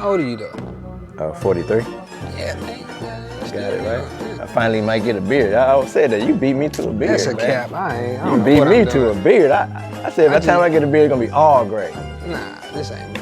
How old are you though? 43. Yeah, man. Got it, right? I finally might get a beard. I always said that. You beat me to a beard, That's a man. cap. I You beat me to a beard. I said by the time I get a beard, it's gonna be all gray. Nah, this ain't me.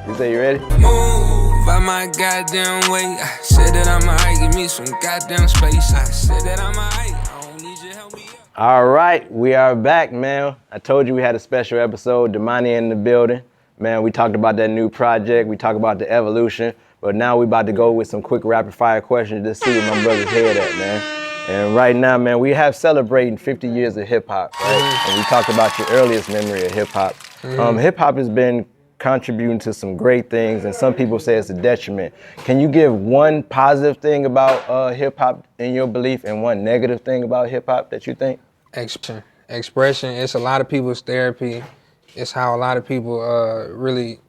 You say you ready? Move by my goddamn way. I said that I'ma give me some goddamn space. I said that I'ma I don't need your help me up. All right, we are back, man. I told you we had a special episode, Domani in the building. Man, we talked about that new project. We talked about the evolution. But now we about to go with some quick rapid fire questions to see where my brother's head at, man. And right now, man, we have celebrating 50 years of hip hop, right? And we talked about your earliest memory of hip hop. Hip hop has been contributing to some great things, and some people say it's a detriment. Can you give one positive thing about hip hop in your belief and one negative thing about hip hop that you think? Expression. It's a lot of people's therapy. It's how a lot of people really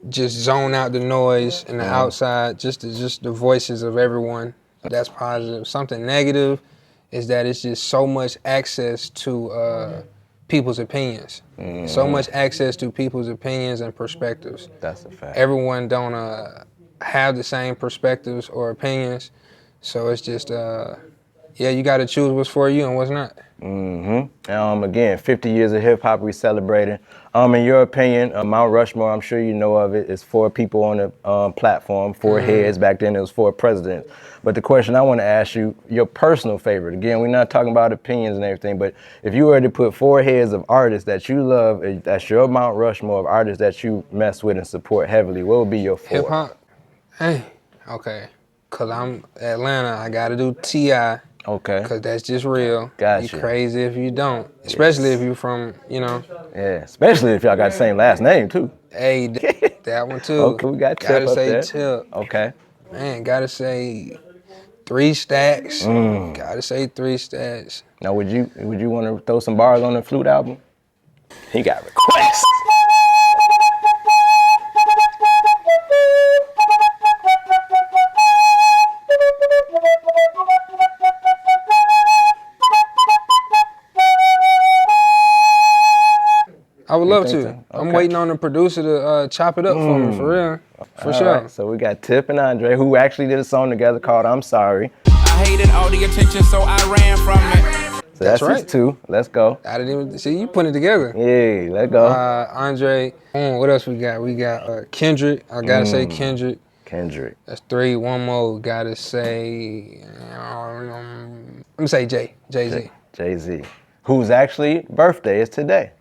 just zone out the noise and the outside, just the voices of everyone. That's positive. Something negative is that it's just so much access to people's opinions. So much access to people's opinions and perspectives. That's a fact. Everyone don't have the same perspectives or opinions. So it's just, you got to choose what's for you and what's not. Again, 50 years of hip hop we celebrating. In your opinion, Mount Rushmore, I'm sure you know of it, is 4 people on the platform, 4 heads. Back then it was 4 presidents. But the question I want to ask you, your personal favorite. Again, we're not talking about opinions and everything, but if you were to put 4 heads of artists that you love, that's your Mount Rushmore of artists that you mess with and support heavily, what would be your 4? Hip hop? Hey, okay. Cause I'm Atlanta, I gotta do T.I. Okay. Cause that's just real. Gotcha. You crazy if you don't. Especially if you from, Yeah, especially if y'all got the same last name too. Hey, that one too. Okay, we got Tip gotta up say there. Tip. Okay. Man, gotta say 3 Stacks. Gotta say 3 Stacks. Now, would you want to throw some bars on the Flute album? He got requests. I would love to. So? Okay. I'm waiting on the producer to chop it up for me, for real. For sure. Right, so we got Tip and Andre, who actually did a song together called I'm Sorry. I hated all the attention, so I ran from it. So that's right. his 2. Let's go. I didn't even see you putting it together. Yeah, let's go. Andre. What else we got? We got Kendrick. I gotta say Kendrick. Kendrick. That's 3. One more. Gotta say. I'm gonna say Jay-Z. Jay-Z. Whose actually birthday is today.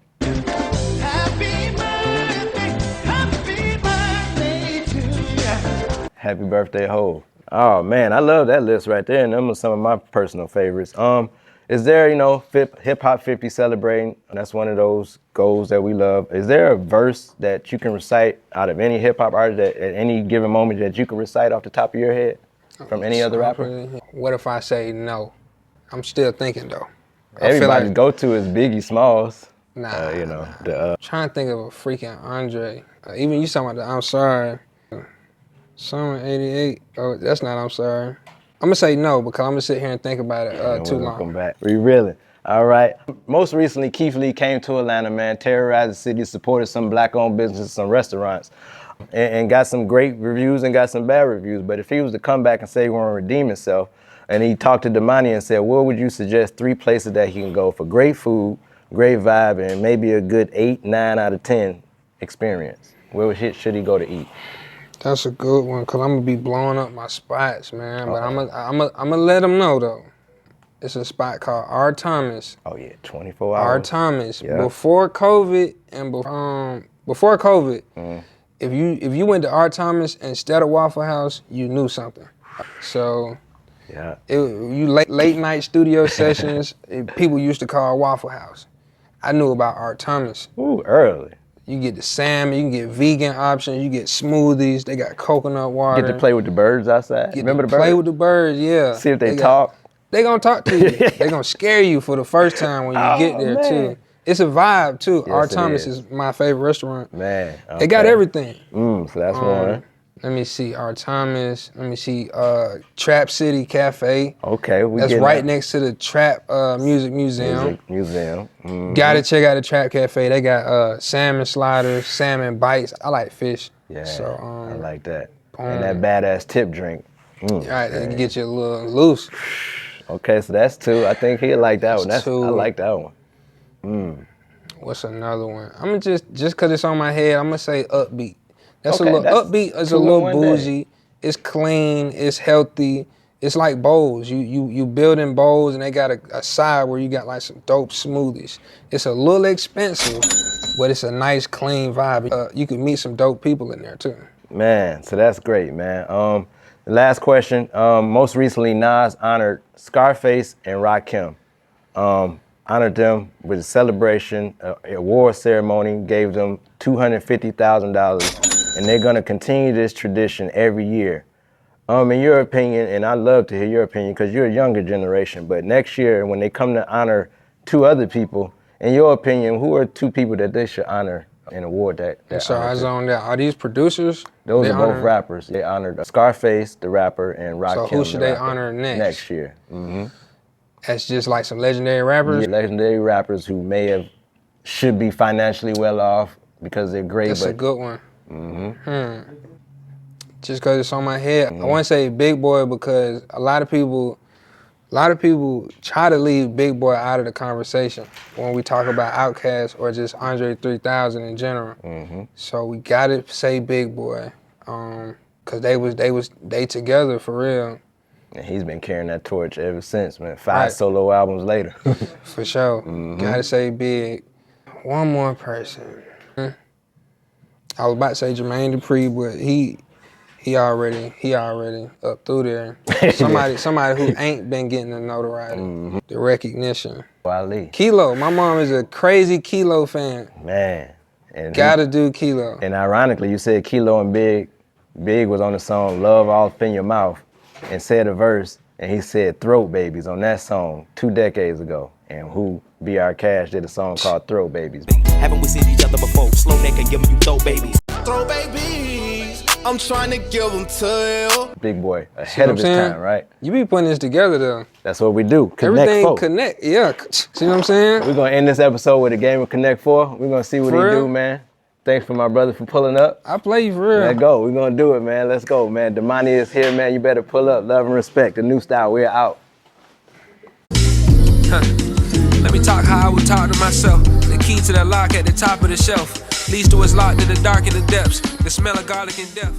Happy birthday, Hov. Oh man, I love that list right there, and them are some of my personal favorites. Is there, Hip Hop 50 celebrating? That's one of those goals that we love. Is there a verse that you can recite out of any hip hop artist that at any given moment that you can recite off the top of your head from any other rapper? What if I say no? I'm still thinking though. Everybody's go-to is Biggie Smalls. Nah. Trying to think of a freaking Andre. Even you talking about the I'm Sorry. Summer 88. Oh, that's not I'm Sorry. I'm gonna say no because I'm gonna sit here and think about it too long. Come back. We really. All right. Most recently, Keith Lee came to Atlanta, man, terrorized the city, supported some black-owned businesses, some restaurants, and got some great reviews and got some bad reviews. But if he was to come back and say he want to redeem himself, and he talked to Domani and said, what would you suggest 3 places that he can go for great food, great vibe, and maybe a good 8, 9 out of 10 experience? Where should he go to eat? That's a good one, because I'm going to be blowing up my spots, man. But I'm gonna let them know, though. It's a spot called R. Thomas. Oh, yeah, 24 hours. R. Thomas. Yeah. Before COVID, if you went to R. Thomas instead of Waffle House, you knew something. So, yeah, late night studio sessions, people used to call Waffle House. I knew about R. Thomas. Ooh, early. You get the salmon, you can get vegan options, you get smoothies, they got coconut water. Get to play with the birds outside. Remember the birds? Play with the birds, yeah. See if they talk. They gonna talk to you. They gonna scare you for the first time when you get there, too. It's a vibe, too. Yes, R. Thomas is my favorite restaurant. Man. Okay. They got everything. So that's one. Let me see, R. Thomas. Let me see, Trap City Cafe. Okay, that's right next to the Trap Music Museum. Mm-hmm. Gotta check out the Trap Cafe. They got salmon sliders, salmon bites. I like fish. Yeah, So, I like that. boom. And that badass tip drink. Right, it get you a little loose. Okay, so that's 2. I think he'll like that one. That's 2. I like that one. What's another one? I'm gonna just cause it's on my head, I'm gonna say upbeat. That's Okay, a little that's upbeat is 2 a in little one day. bougie. It's clean, it's healthy. It's like bowls. You building bowls and they got a side where you got like some dope smoothies. It's a little expensive, but it's a nice clean vibe. You can meet some dope people in there too. Man, so that's great, man. The last question. Most recently, Nas honored Scarface and Rakim. Honored them with a celebration, a award ceremony, gave them $250,000, and they're gonna continue this tradition every year. In your opinion, and I'd love to hear your opinion because you're a younger generation, but next year when they come to honor 2 other people, in your opinion, who are 2 people that they should honor and award that So honor I to? zoned out. Are these producers? Those They are both honor- rappers. They honored Scarface, the rapper, and Rakim. So who should the they rapper, honor next? Next year. That's just like some legendary rappers. Legendary rappers who should be financially well off because they're great. That's but a good one. Just cause it's on my head, I want to say Big Boy because a lot of people try to leave Big Boy out of the conversation when we talk about Outkast or just Andre 3000 in general. So we gotta say Big Boy, cause they together for real. And he's been carrying that torch ever since, man. 5 solo albums later. For sure. Gotta say Big. One more person. I was about to say Jermaine Dupri, but he already up through there. Somebody who ain't been getting the notoriety, the recognition. Wale. Kilo. My mom is a crazy Kilo fan. Man. And Gotta do Kilo. And ironically, you said Kilo and Big. Big was on the song Love All Up in Your Mouth and said a verse, and he said Throat Babies on that song 2 decades ago. And who, B.R. Cash, did a song called Throat Babies. Haven't we seen each other before? Slow neck and give 'em you throat babies. Throw babies, I'm trying to give them to you. Big Boy, ahead of his time, right? You be putting this together though. That's what we do. Connect Everything folk. connect. Yeah. See what I'm saying? We're gonna end this episode with a game of Connect 4. We're gonna see what For he real? do, man. Thanks for my brother for pulling up. I play you for real. Let's go. We're gonna do it, man. Let's go, man. Domani is here, man. You better pull up. Love and respect. The NuStyle. We're out. Let me talk how I would talk to myself. The key to the lock at the top of the shelf leads to what's locked in the dark in the depths. The smell of garlic and death.